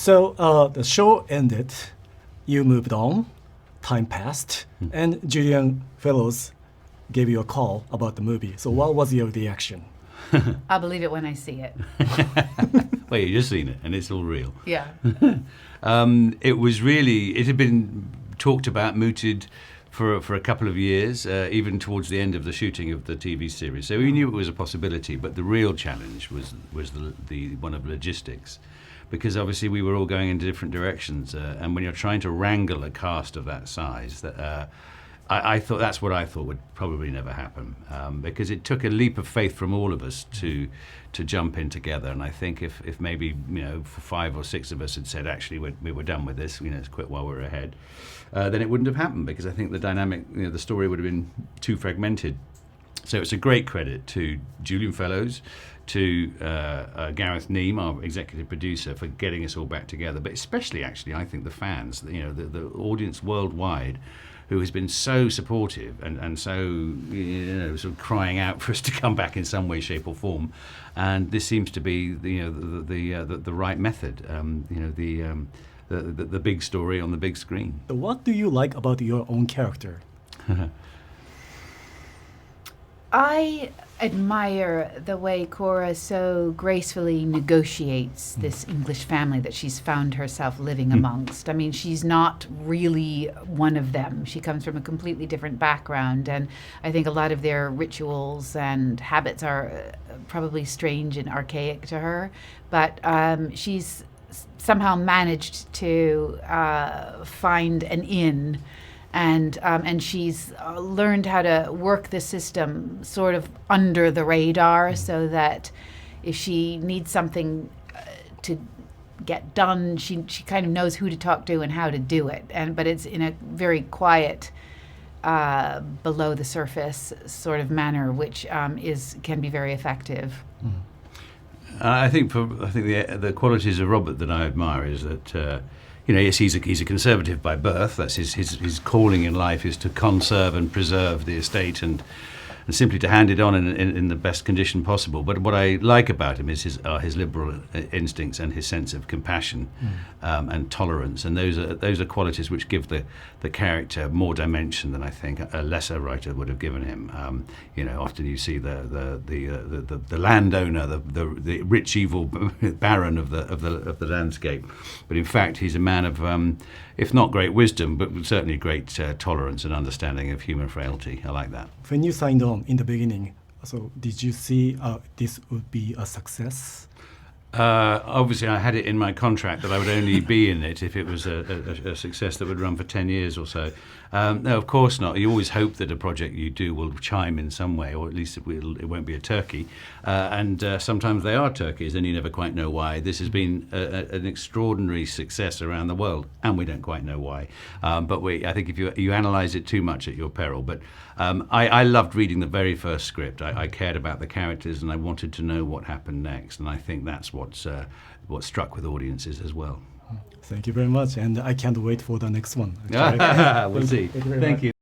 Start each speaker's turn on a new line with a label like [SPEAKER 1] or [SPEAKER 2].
[SPEAKER 1] So the show ended, you moved on, time passed, and Julian Fellows gave you a call about the movie. So what was your reaction?
[SPEAKER 2] I'll believe it when I see it.
[SPEAKER 3] Well, you've just seen it, and it's all real.
[SPEAKER 2] Yeah.
[SPEAKER 3] It had been talked about, mooted for a couple of years, even towards the end of the shooting of the TV series. So we knew it was a possibility, but the real challenge was the one of logistics, because obviously we were all going in different directions, and when you're trying to wrangle a cast of that size, I thought that's what I thought would probably never happen, because it took a leap of faith from all of us to jump in together. And I think if maybe 5 or 6 of us had said actually we were done with this, let's quit while we're ahead, then it wouldn't have happened, because I think the dynamic, the story would have been too fragmented. So it's a great credit to Julian Fellows, to Gareth Neame, our executive producer, for getting us all back together. But especially, actually, I think the fans, the audience worldwide, who has been so supportive and so sort of crying out for us to come back in some way, shape, or form. And this seems to be the right method. The big story on the big screen.
[SPEAKER 1] What do you like about your own character?
[SPEAKER 2] I admire the way Cora so gracefully negotiates this English family that she's found herself living amongst. I mean, she's not really one of them. She comes from a completely different background, and I think a lot of their rituals and habits are probably strange and archaic to her, but she's somehow managed to find an in. And she's learned how to work the system sort of under the radar, so that if she needs something to get done, she kind of knows who to talk to and how to do it. But it's in a very quiet, below the surface sort of manner, which can be very effective.
[SPEAKER 3] I think the qualities of Robert that I admire is that. Yes, he's a conservative by birth. That's his calling in life, is to conserve and preserve the estate and simply to hand it on in the best condition possible. But what I like about him is his liberal instincts and his sense of compassion and tolerance, and those are qualities which give the character more dimension than I think a lesser writer would have given him. Often you see the landowner, the rich evil baron of the landscape, but in fact he's a man of if not great wisdom, but certainly great tolerance and understanding of human frailty. I like that.
[SPEAKER 1] When you signed on in the beginning, so did you see this would be a success?
[SPEAKER 3] Obviously, I had it in my contract that I would only be in it if it was a success that would run for 10 years or so. No, of course not. You always hope that a project you do will chime in some way, or at least it won't be a turkey. And sometimes they are turkeys, and you never quite know why. This has been an extraordinary success around the world, and we don't quite know why. But I think if you analyse it too much at your peril. But I loved reading the very first script. I cared about the characters, and I wanted to know what happened next. And I think that's what struck with audiences as well.
[SPEAKER 1] Thank you very much, and I can't wait for the next one.
[SPEAKER 3] We'll see.
[SPEAKER 1] Thank you very
[SPEAKER 3] Thank
[SPEAKER 1] much.
[SPEAKER 3] you.